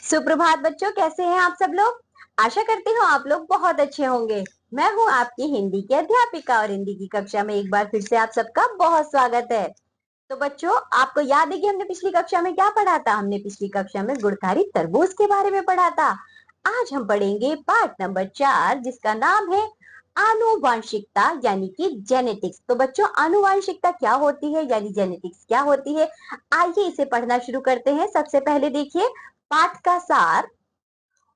सुप्रभात बच्चों, कैसे हैं आप सब लोग। आशा करती हूँ आप लोग बहुत अच्छे होंगे। मैं हूँ आपकी हिंदी की अध्यापिका और हिंदी की कक्षा में एक बार फिर से आप सबका बहुत स्वागत है। तो बच्चों, आपको याद है कि हमने पिछली कक्षा में क्या पढ़ा था। हमने पिछली कक्षा में गुणकारी तरबूज के बारे में पढ़ा था। आज हम पढ़ेंगे पाठ नंबर 4, जिसका नाम है आनुवांशिकता यानी कि जेनेटिक्स। तो बच्चों, आनुवांशिकता क्या होती है यानी जेनेटिक्स क्या होती है, आइए इसे पढ़ना शुरू करते हैं। सबसे पहले देखिए पाठ का सार।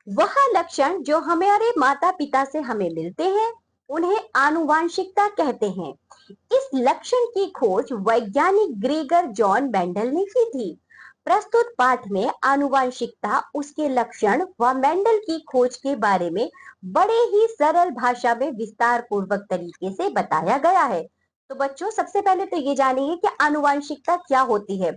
वह लक्षण जो हमारे माता पिता से हमें मिलते हैं उन्हें आनुवांशिकता कहते हैं। इस लक्षण की खोज वैज्ञानिक ग्रेगर जॉन मेंडल ने की थी। प्रस्तुत पाठ में आनुवांशिकता, उसके लक्षण व मेंडल की खोज के बारे में बड़े ही सरल भाषा में विस्तार पूर्वक तरीके से बताया गया है। तो बच्चों, सबसे पहले तो ये जानिए कि आनुवांशिकता क्या होती है।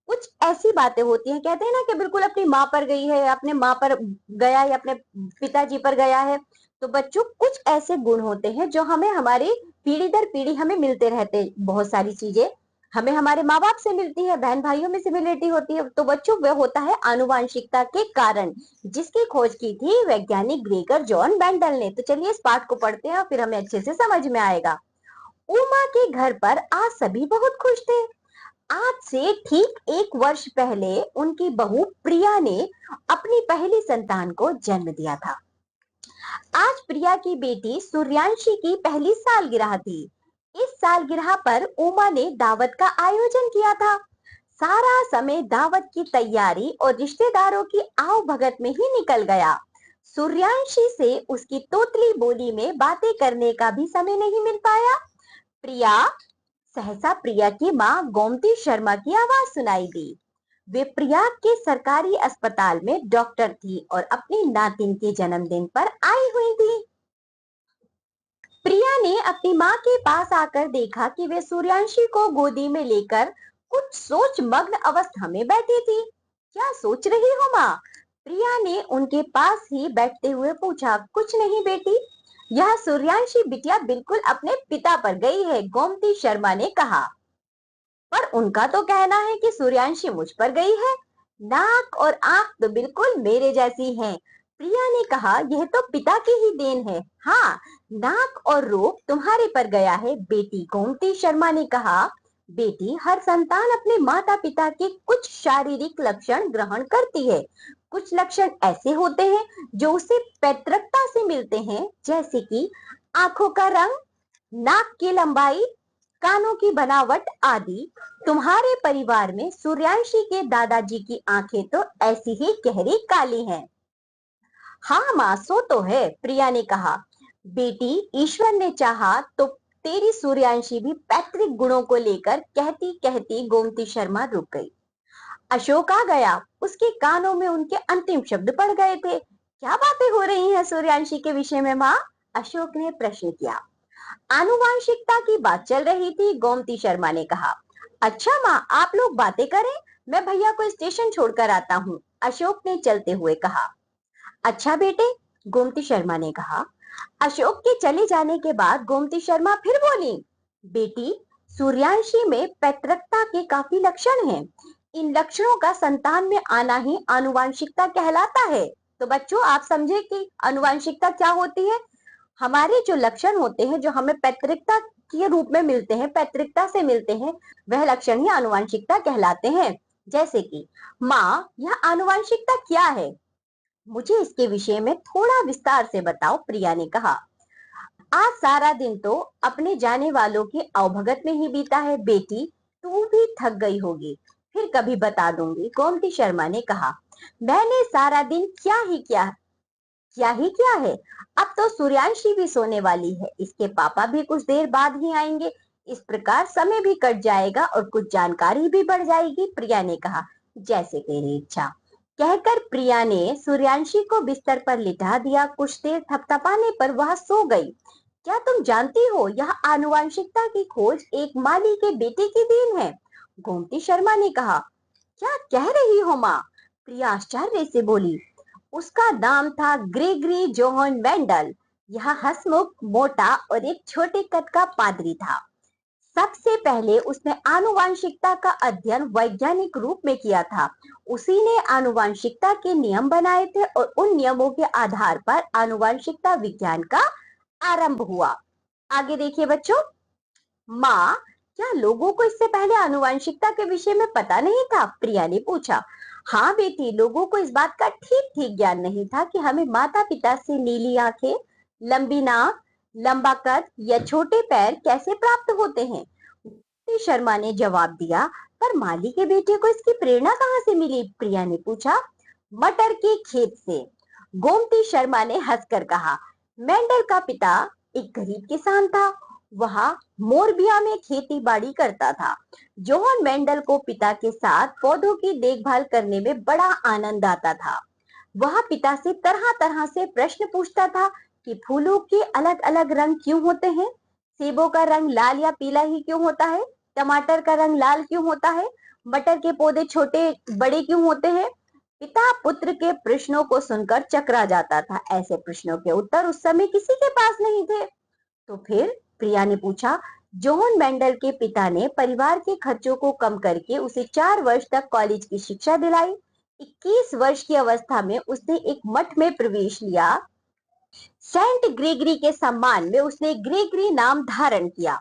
कुछ ऐसी बातें होती हैं, कहते हैं ना कि बिल्कुल अपनी माँ पर गई है, अपने माँ पर गया है, अपने पिताजी पर गया है। तो बच्चों, कुछ ऐसे गुण होते हैं जो हमें हमारी पीढ़ी दर पीढ़ी हमें मिलते रहते हैं। बहुत सारी चीजें हमें हमारे माँ बाप से मिलती है, बहन भाइयों में सिमिलरिटी होती है। तो बच्चों, वह होता है आनुवांशिकता के कारण, जिसकी खोज की थी वैज्ञानिक ग्रेगर जॉन मेंडल ने। तो चलिए इस पाठ को पढ़ते हैं और फिर हमें अच्छे से समझ में आएगा। उमा के घर पर आज सभी बहुत खुश थे। आज से ठीक 1 वर्ष पहले उनकी बहू प्रिया ने अपनी पहली संतान को जन्म दिया था। आज प्रिया की बेटी सूर्यांशी की पहली सालगिरह थी। इस सालगिरह पर उमा ने दावत का आयोजन किया था। सारा समय दावत की तैयारी और रिश्तेदारों की आवभगत में ही निकल गया। सूर्यांशी से उसकी तोतली बोली में बातें करने का भी समय नहीं मिल पाया। प्रिया, सहसा प्रिया की मां गोमती शर्मा की आवाज सुनाई दी। वे प्रयाग के सरकारी अस्पताल में डॉक्टर थी और अपनी नातिन के जन्मदिन पर आई हुई थी। प्रिया ने अपनी मां के पास आकर देखा कि वे सूर्यांशी को गोदी में लेकर कुछ सोच मग्न अवस्था में बैठी थी। क्या सोच रही हो मां? प्रिया ने उनके पास ही बैठते हुए पूछा। कुछ नहीं बेटी, यह सूर्यांशी बिटिया बिल्कुल अपने पिता पर गई है, गोमती शर्मा ने कहा। पर उनका तो कहना है कि सूर्यांशी मुझ पर गई है। नाक और आंख तो बिल्कुल मेरे जैसी हैं। प्रिया ने कहा, यह तो पिता की ही देन है। हाँ, नाक और रूप तुम्हारे पर गया है बेटी, गोमती शर्मा ने कहा। बेटी, हर संतान अपने माता पिता के कुछ शारीरिक लक्षण ग्रहण करती है। कुछ लक्षण ऐसे होते हैं जो उसे पैतृकता से मिलते हैं, जैसे कि आंखों का रंग, नाक की लंबाई, कानों की बनावट आदि। तुम्हारे परिवार में सूर्यांशी के दादाजी की आंखें तो ऐसी ही गहरी काली हैं। हाँ माँ, सो तो है, प्रिया ने कहा। बेटी, ईश्वर ने चाहा तो तेरी सूर्यांशी भी पैतृक गुणों को लेकर, कहती कहती गोमती शर्मा रुक गई। अशोक आ गया। उसके कानों में उनके अंतिम शब्द पड़ गए थे। क्या बातें हो रही हैं सूर्यांशी के विषय में माँ? अशोक ने प्रश्न किया। आनुवांशिकता की बात चल रही थी, गोमती शर्मा ने कहा। अच्छा माँ, आप लोग बातें करें, मैं भैया को स्टेशन छोड़कर आता हूँ, अशोक ने चलते हुए कहा। अच्छा बेटे, गोमती शर्मा ने कहा। अशोक के चले जाने के बाद गोमती शर्मा फिर बोली। बेटी, सूर्यांशी में पैतृकता के काफी लक्षण हैं। इन लक्षणों का संतान में आना ही आनुवांशिकता कहलाता है। तो बच्चों, आप समझे कि आनुवांशिकता क्या होती है। हमारे जो लक्षण होते हैं, जो हमें पैतृकता के रूप में मिलते हैं, पैतृकता से मिलते हैं, वह लक्षण ही आनुवांशिकता कहलाते हैं। जैसे कि माँ, यह आनुवांशिकता क्या है? मुझे इसके विषय में थोड़ा विस्तार से बताओ, प्रिया ने कहा। आज सारा दिन तो अपने जाने वालों की अवभगत में ही बीता है बेटी, तू भी थक गई होगी, फिर कभी बता दूंगी, गोमती शर्मा ने कहा। मैंने सारा दिन क्या ही क्या है। अब तो सूर्यांशी भी सोने वाली है, इसके पापा भी कुछ देर बाद ही आएंगे। इस प्रकार समय भी कट जाएगा और कुछ जानकारी भी बढ़ जाएगी, प्रिया ने कहा। जैसे तेरी इच्छा, कहकर प्रिया ने सूर्यांशी को बिस्तर पर लिटा दिया। कुछ देर थपथपाने पर वह सो गई। क्या तुम जानती हो, यह आनुवांशिकता की खोज एक माली के बेटे की देन है, गोमती शर्मा ने कहा। क्या कह रही हो माँ? प्रिया आश्चर्य से बोली। उसका नाम था ग्रेगरी जोहन मेंडल। यह हंसमुख, मोटा और एक छोटे कद का पादरी था। सबसे पहले उसने आनुवंशिकता का अध्ययन वैज्ञानिक रूप में किया था। उसी ने आनुवंशिकता के नियम बनाए थे और उन नियमों के आधार पर आनुवंशिकता विज्ञान का आरंभ हुआ। आगे देखिए बच्चों, माँ, क्या लोगों को इससे पहले आनुवंशिकता के विषय में पता नहीं था? प्रिया ने पूछा। हाँ बेटी, लोगों को इस बात का ठीक ठीक ज्ञान नहीं था कि हमें माता पिता से नीली आंखें, लंबी नाक, लंबा कद या छोटे पैर कैसे प्राप्त होते हैं। शर्मा ने जवाब दिया, पर माली के बेटे को इसकी प्रेरणा कहाँ से मिली? प्रिया ने पूछा। मटर के खेत से, गोमती शर्मा ने हंसकर कहा। मेंडल का पिता एक गरीब किसान था। वह मोरबिया में खेती बाड़ी करता था। जोहन मेंडल को पिता के साथ पौधों की देखभाल करने में बड़ा आनंद आता था। वह पिता से तरह तरह से प्रश्न पूछता था कि फूलों के अलग अलग रंग क्यों होते हैं, सेबों का रंग लाल या पीला ही क्यों होता है, टमाटर का रंग लाल क्यों होता है, मटर के पौधे छोटे बड़े क्यों होते हैं। पिता पुत्र के प्रश्नों को सुनकर चकरा जाता था। ऐसे प्रश्नों के उत्तर उस समय किसी के पास नहीं थे। तो फिर प्रिया ने पूछा। जोहन मेंडल के पिता ने परिवार के खर्चों को कम करके उसे 4 वर्ष तक कॉलेज की शिक्षा दिलाई। 21 वर्ष की अवस्था में उसने एक मठ में प्रवेश लिया। सेंट ग्रेगरी के सम्मान में उसने ग्रेगरी नाम धारण किया।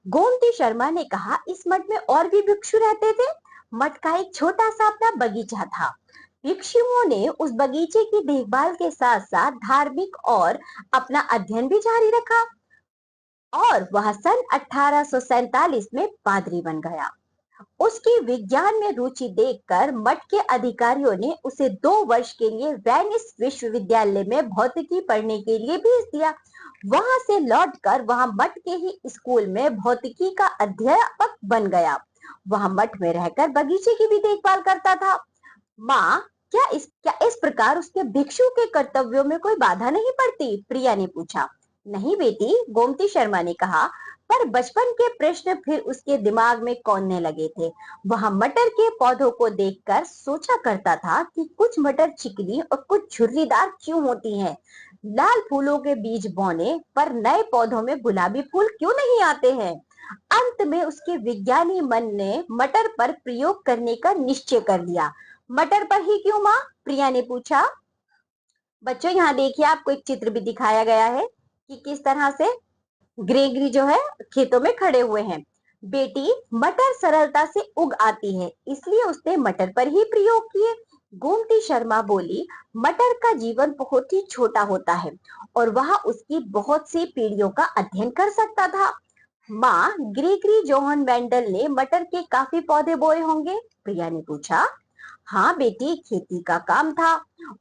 गोमती शर्मा ने कहा, इस मठ में और भी भिक्षु रहते थे। मठ का एक छोटा सा अपना बगीचा था। भिक्षुओं ने उस बगीचे की देखभाल के साथ साथ धार्मिक और अपना अध्ययन भी जारी रखा और वह सन 1847 में पादरी बन गया। उसकी विज्ञान में रुचि देखकर मठ के अधिकारियों ने उसे 2 वर्ष के लिए वेनिस विश्वविद्यालय में भौतिकी पढ़ने के लिए भेज दिया। वहां से लौटकर वह मठ के ही स्कूल में भौतिकी का अध्यापक बन गया। वह मठ में रहकर बगीचे की भी देखभाल करता था। माँ, क्या इस प्रकार उसके भिक्षु के कर्तव्यों में कोई बाधा नहीं पड़ती? प्रिया ने पूछा। नहीं बेटी, गोमती शर्मा ने कहा, पर बचपन के प्रश्न फिर उसके दिमाग में कौनने लगे थे। वह मटर के पौधों को देखकर सोचा करता था कि कुछ मटर चिकनी और कुछ झुर्रीदार क्यों होती हैं। लाल फूलों के बीज बोने पर नए पौधों में गुलाबी फूल क्यों नहीं आते हैं। अंत में उसके विज्ञानी मन ने मटर पर प्रयोग करने का निश्चय कर लिया। मटर पर ही क्यों माँ? प्रिया ने पूछा। बच्चों, यहाँ देखिए, आपको एक चित्र भी दिखाया गया है कि किस तरह से ग्रेगरी जो है खेतों में खड़े हुए हैं। बेटी, मटर सरलता से उग आती है, इसलिए उसने मटर पर ही प्रयोग किए। गोमती शर्मा बोली, मटर का जीवन बहुत ही छोटा होता है और वह उसकी बहुत सी पीढ़ियों का अध्ययन कर सकता था। माँ, ग्रेगरी जोहन मेंडल ने मटर के काफी पौधे बोए होंगे? प्रिया ने पूछा। हाँ बेटी, खेती का काम था।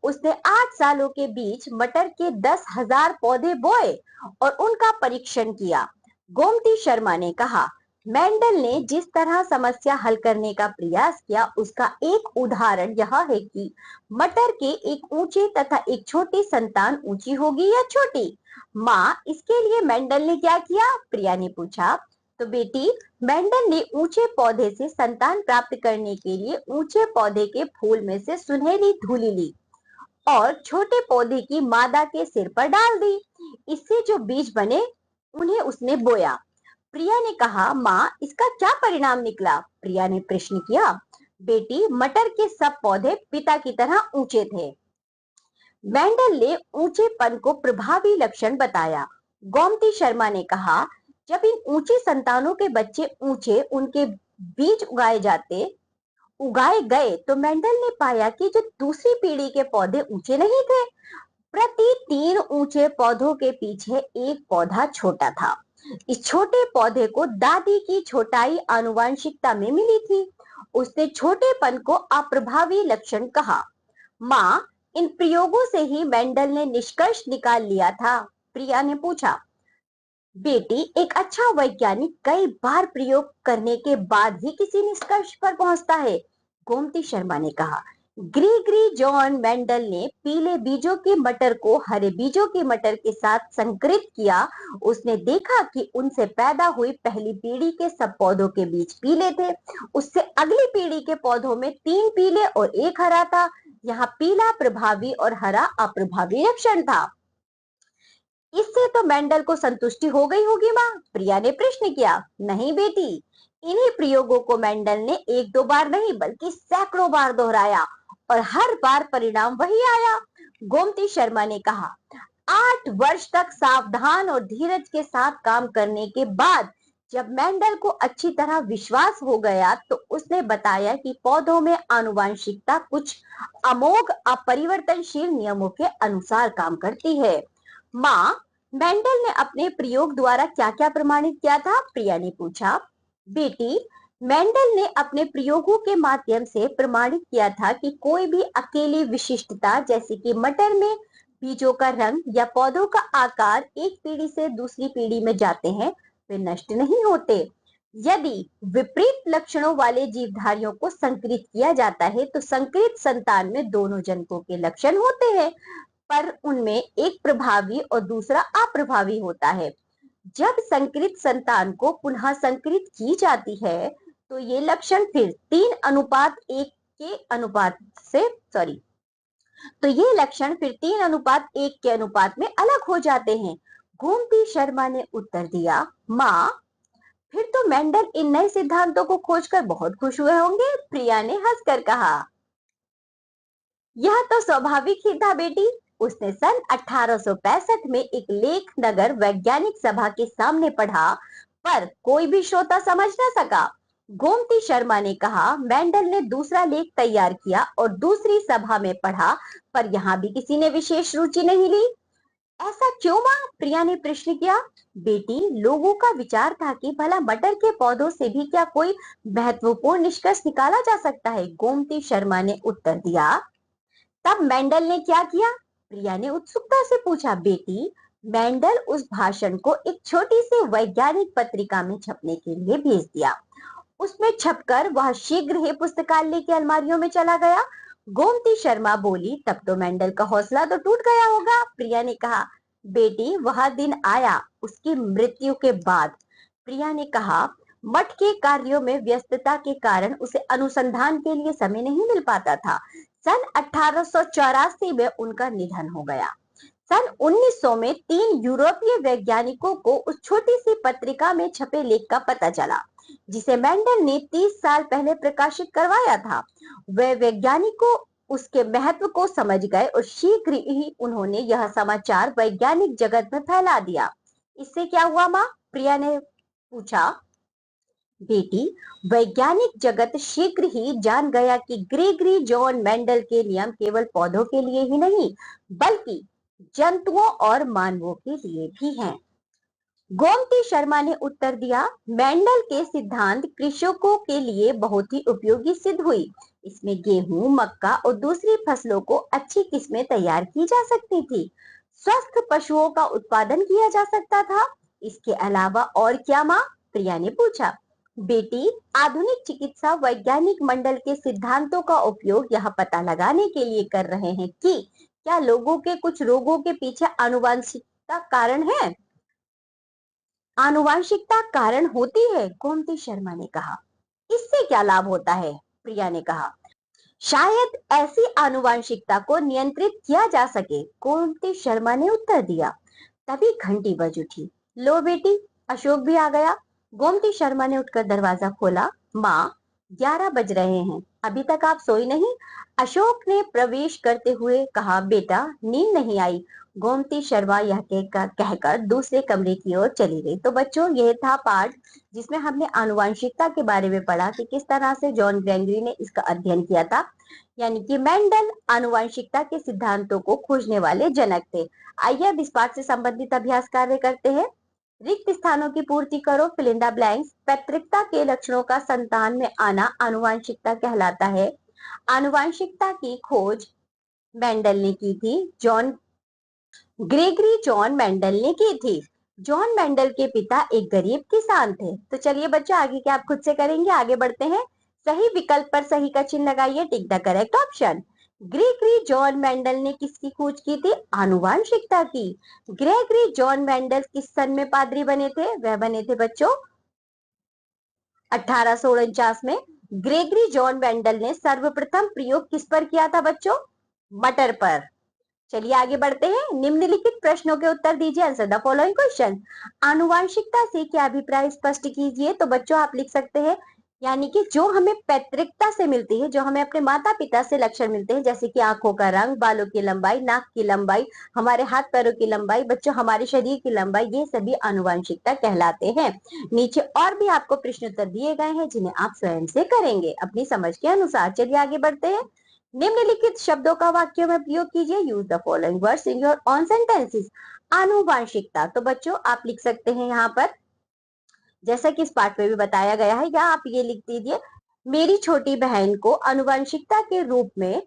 उसने 8 सालों के बीच मटर के 10,000 पौधे बोए और उनका परीक्षण किया। गोमती शर्मा ने कहा, मेंडल ने जिस तरह समस्या हल करने का प्रयास किया उसका एक उदाहरण यह है कि मटर के एक ऊंचे तथा एक छोटी संतान ऊंची होगी या छोटी। माँ, इसके लिए मेंडल ने क्या किया? प्रिया ने पूछा। तो बेटी, मेंडल ने ऊंचे पौधे से संतान प्राप्त करने के लिए ऊंचे पौधे के फूल में से सुनहरी धूली ली और छोटे पौधे की मादा के सिर पर डाल दी। इससे जो बीज बने उन्हें उसने बोया। प्रिया ने कहा, माँ, इसका क्या परिणाम निकला? प्रिया ने प्रश्न किया। बेटी, मटर के सब पौधे पिता की तरह ऊंचे थे। मेंडल ने ऊंचेपन को प्रभावी लक्षण बताया। गोमती शर्मा ने कहा, जब इन ऊंची संतानों के बच्चे ऊंचे उनके बीज उगाए गए तो मेंडल ने पाया कि जो दूसरी पीढ़ी के पौधे ऊंचे नहीं थे। प्रति 3 ऊंचे पौधों के पीछे एक पौधा छोटा था। इस छोटे पौधे को दादी की छोटाई आनुवंशिकता में मिली थी। उसने छोटेपन को अप्रभावी लक्षण कहा। माँ, इन प्रयोगों से ही मेंडल ने निष्कर्ष निकाल लिया था? प्रिया ने पूछा। बेटी, एक अच्छा वैज्ञानिक कई बार प्रयोग करने के बाद ही किसी निष्कर्ष पर पहुंचता है, गोमती शर्मा ने कहा। ग्रेगरी जॉन मेंडल ने पीले बीजों के मटर को हरे बीजों के मटर के साथ संकरित किया। उसने देखा कि उनसे पैदा हुई पहली पीढ़ी के सब पौधों के बीज पीले थे। उससे अगली पीढ़ी के पौधों में 3 पीले और 1 हरा था। यहाँ पीला प्रभावी और हरा अप्रभावी लक्षण था। इससे तो मेंडल को संतुष्टि हो गई होगी माँ, प्रिया ने प्रश्न किया। नहीं बेटी, इन्हीं प्रयोगों को मेंडल ने एक दो बार नहीं बल्कि सैकड़ों बार दोहराया और हर बार परिणाम वही आया। गोमती शर्मा ने कहा, 8 वर्ष तक सावधान और धीरज के साथ काम करने के बाद जब मेंडल को अच्छी तरह विश्वास हो गया तो उसने बताया कि पौधों में आनुवंशिकता कुछ अमोघ अपरिवर्तनशील नियमों के अनुसार काम करती है। माँ, मेंडल ने अपने प्रयोग द्वारा क्या क्या प्रमाणित किया था, प्रिया ने पूछा। बेटी, मेंडल ने अपने प्रयोगों के माध्यम से प्रमाणित किया था कि कोई भी अकेली विशिष्टता जैसे कि मटर में बीजों का रंग या पौधों का आकार एक पीढ़ी से दूसरी पीढ़ी में जाते हैं, वे नष्ट नहीं होते। यदि विपरीत लक्षणों वाले जीवधारियों को संकरित किया जाता है तो संकरित संतान में दोनों जनकों के लक्षण होते हैं, पर उनमें एक प्रभावी और दूसरा अप्रभावी होता है। जब संकरित संतान को पुनः संकरित की जाती है तो ये लक्षण फिर 3:1 के अनुपात से सॉरी तो ये लक्षण फिर 3:1 के अनुपात में अलग हो जाते हैं। गोमती शर्मा ने उत्तर दिया। माँ, फिर तो मेंडल इन नए सिद्धांतों को खोजकर बहुत खुश हुए होंगे, प्रिया ने हंसकर कहा। यह तो स्वाभाविक ही था बेटी। उसने सन 1865 में एक लेख नगर वैज्ञानिक सभा के सामने पढ़ा, पर कोई भी श्रोता समझ न सका। गोमती शर्मा ने कहा, मेंडल ने दूसरा लेख तैयार किया और दूसरी सभा में पढ़ा, पर यहाँ भी किसी ने विशेष रुचि नहीं ली। ऐसा क्यों माँ, प्रिया ने प्रश्न किया। बेटी, लोगों का विचार था कि भला मटर के पौधों से भी क्या कोई महत्वपूर्ण निष्कर्ष निकाला जा सकता है, गोमती शर्मा ने उत्तर दिया। तब मेंडल ने क्या किया, प्रिया ने उत्सुकता से पूछा। बेटी, मेंडल उस भाषण को एक छोटी सी वैज्ञानिक पत्रिका में छपने के लिए भेज दिया। उसमें छपकर वह शीघ्र ही पुस्तकालय की अलमारियों में चला गया। गोमती शर्मा बोली, तब तो मेंडल का हौसला तो टूट गया होगा, प्रिया ने कहा। बेटी, वह दिन आया उसकी मृत्यु के बाद, प्रिया ने कहा। मठ के कार्यों में व्यस्तता के कारण उसे अनुसंधान के लिए समय नहीं मिल पाता था। सन 1884 में उनका निधन हो गया। सन 1900 में 3 यूरोपीय वैज्ञानिकों को उस छोटी सी पत्रिका में छपे लेख का पता चला, जिसे मेंडल ने 30 साल पहले प्रकाशित करवाया था। वे वैज्ञानिकों उसके महत्व को समझ गए और शीघ्र ही उन्होंने यह समाचार वैज्ञानिक जगत में फैला दिया। इससे क्या हुआ माँ, प्रिया ने पूछा। बेटी, वैज्ञानिक जगत शीघ्र ही जान गया कि ग्रेगरी जॉन मेंडल के नियम केवल पौधों के लिए ही नहीं बल्कि जंतुओं और मानवों के लिए भी हैं। गोमती शर्मा ने उत्तर दिया। मेंडल के सिद्धांत कृषकों के लिए बहुत ही उपयोगी सिद्ध हुई। इसमें गेहूं, मक्का और दूसरी फसलों को अच्छी किस्में तैयार की जा सकती थी। स्वस्थ पशुओं का उत्पादन किया जा सकता था। इसके अलावा और क्या माँ, प्रिया ने पूछा। बेटी, आधुनिक चिकित्सा वैज्ञानिक मंडल के सिद्धांतों का उपयोग यह पता लगाने के लिए कर रहे हैं कि क्या लोगों के कुछ रोगों के पीछे आनुवंशिकता कारण है। आनुवंशिकता कारण होती है, गोमती शर्मा ने कहा। इससे क्या लाभ होता है, प्रिया ने कहा। शायद ऐसी आनुवंशिकता को नियंत्रित किया जा सके, गोमती शर्मा ने उत्तर दिया। तभी घंटी बज उठी। लो बेटी, अशोक भी आ गया। गोमती शर्मा ने उठकर दरवाजा खोला। माँ, 11 बज रहे हैं, अभी तक आप सोई नहीं, अशोक ने प्रवेश करते हुए कहा। बेटा, नींद नहीं आई, गोमती शर्मा यह कहकर दूसरे कमरे की ओर चली गई। तो बच्चों, यह था पाठ जिसमें हमने आनुवंशिकता के बारे में पढ़ा कि किस तरह से जॉन ग्रेगरी ने इसका अध्ययन किया था। यानी कि मेंडल आनुवंशिकता के सिद्धांतों को खोजने वाले जनक थे। आइए अब इस पाठ से संबंधित अभ्यास कार्य करते हैं। रिक्त स्थानों की पूर्ति करो, फिल इन द ब्लैंक्स। पैतृकता के लक्षणों का संतान में आना आनुवंशिकता कहलाता है। आनुवंशिकता की खोज मेंडल ने की थी, ग्रेगरी जॉन मेंडल ने की थी। जॉन मेंडल के पिता एक गरीब किसान थे। तो चलिए बच्चों, आगे क्या आप खुद से करेंगे, आगे बढ़ते हैं। सही विकल्प पर सही का चिन्ह लगाइए, tick the correct option. Gregory John Mendel ने किसकी खोज की थी, आनुवंशिकता की। ग्रेगरी जॉन मेंडल किस सन में पादरी बने थे, वह बने थे बच्चों 1849 में। ग्रेगरी जॉन मेंडल ने सर्वप्रथम प्रयोग किस पर किया था बच्चों, मटर पर। चलिए आगे बढ़ते हैं। निम्नलिखित प्रश्नों के उत्तर दीजिए। Answer the following question. आनुवांशिकता से क्या अभिप्राय स्पष्ट कीजिए। तो बच्चों आप लिख सकते हैं, यानी कि जो हमें पैतृकता से मिलती है, जो हमें अपने माता पिता से लक्षण मिलते हैं, जैसे कि आंखों का रंग, बालों की लंबाई, नाक की लंबाई, हमारे हाथ पैरों की लंबाई, बच्चों हमारे शरीर की लंबाई, ये सभी आनुवांशिकता कहलाते हैं। नीचे और भी आपको प्रश्न उत्तर दिए गए हैं जिन्हें आप स्वयं से करेंगे अपनी समझ के अनुसार। चलिए आगे बढ़ते हैं। निम्नलिखित शब्दों का वाक्यों में प्रयोग कीजिए। Use the following words in your own sentences. आनुवांशिकता, तो बच्चों आप लिख सकते हैं यहाँ पर, जैसा कि इस पाठ में भी बताया गया है, या आप ये लिख दीजिए, मेरी छोटी बहन को आनुवांशिकता के रूप में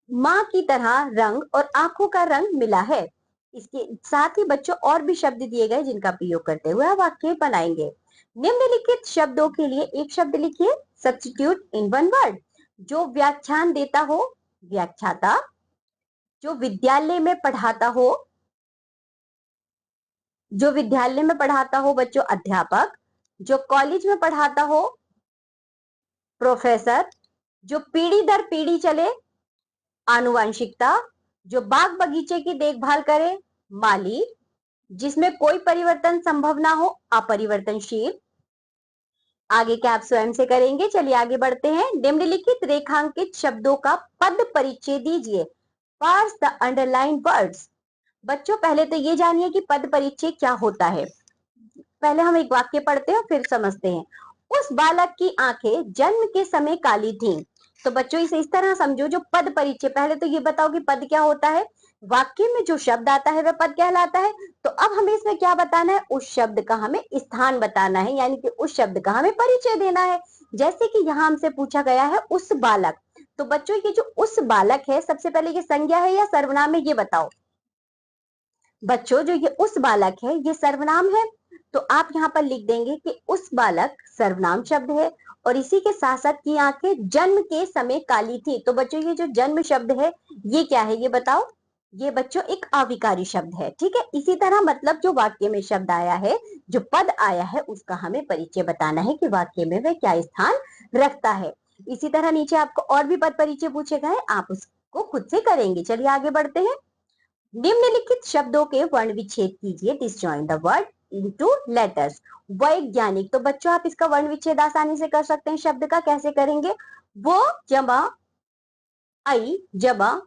माँ की तरह रंग और आंखों का रंग मिला है। इसके साथ ही बच्चों और भी शब्द दिए गए जिनका प्रयोग करते हुए आप वाक्य बनाएंगे। निम्नलिखित शब्दों के लिए एक शब्द लिखिए। Substitute in one word. जो व्याख्यान देता हो, व्याख्याता। जो विद्यालय में पढ़ाता हो, जो विद्यालय में पढ़ाता हो बच्चों, अध्यापक। जो कॉलेज में पढ़ाता हो, प्रोफेसर। जो पीढ़ी दर पीढ़ी चले, आनुवंशिकता। जो बाग बगीचे की देखभाल करे, माली। जिसमें कोई परिवर्तन संभव ना हो, अपरिवर्तनशील। आगे क्या आप स्वयं से करेंगे। चलिए आगे बढ़ते हैं। निम्नलिखित रेखांकित शब्दों का पद परिचय दीजिए। Parse the underline words. बच्चों पहले तो ये जानिए कि पद परिचय क्या होता है। पहले हम एक वाक्य पढ़ते हैं फिर समझते हैं। उस बालक की आंखें जन्म के समय काली थीं। तो बच्चों इसे इस तरह समझो, जो पद परिचय, पहले तो ये बताओ कि पद क्या होता है। वाक्य में जो शब्द आता है वह पद कहलाता है। तो अब हमें इसमें क्या बताना है, उस शब्द का हमें स्थान बताना है, यानी कि उस शब्द का हमें परिचय देना है। जैसे कि यहाँ हमसे पूछा गया है उस बालक। तो बच्चों ये जो उस बालक है, सबसे पहले ये संज्ञा है या सर्वनाम है, ये बताओ। बच्चों जो ये उस बालक है, ये सर्वनाम है। तो आप यहाँ पर लिख देंगे कि उस बालक सर्वनाम शब्द है, और इसी के साथ साथ की आंखें जन्म के समय काली थी। तो बच्चों ये जो जन्म शब्द है ये क्या है, ये बताओ। ये बच्चों एक अविकारी शब्द है, ठीक है। इसी तरह मतलब जो वाक्य में शब्द आया है, जो पद आया है, उसका हमें परिचय बताना है कि वाक्य में वह क्या स्थान रखता है। इसी तरह नीचे आपको और भी पद परिचय पूछे गए, आप उसको खुद से करेंगे। चलिए आगे बढ़ते हैं। निम्नलिखित शब्दों के वर्ण विच्छेद कीजिए। Disjoint the word into letters. वैज्ञानिक, तो बच्चों आप इसका वर्ण विच्छेद आसानी से कर सकते हैं। शब्द का कैसे करेंगे। वो जमा आई जमा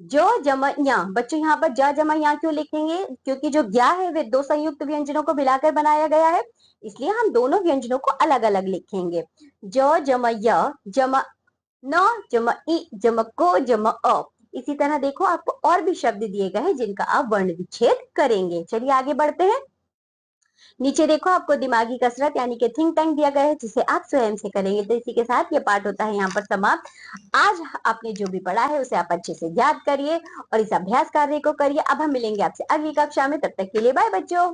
जो जमा या। बच्चों यहाँ पर ज जमा या क्यों लिखेंगे, क्योंकि जो ज्ञा है वे दो संयुक्त व्यंजनों को मिलाकर बनाया गया है, इसलिए हम दोनों व्यंजनों को अलग अलग लिखेंगे। ज जमा य जमा न जमा ई जमा को जमा अ। इसी तरह देखो आपको और भी शब्द दिए गए हैं जिनका आप वर्ण विच्छेद करेंगे। चलिए आगे बढ़ते हैं। नीचे देखो आपको दिमागी कसरत यानी कि थिंक टैंक दिया गया है, जिसे आप स्वयं से करेंगे। तो इसी के साथ ये पाठ होता है यहाँ पर समाप्त। आज आपने जो भी पढ़ा है उसे आप अच्छे से याद करिए और इस अभ्यास कार्य को करिए। अब हम मिलेंगे आपसे अगली कक्षा में, तब तक के लिए बाय बच्चों।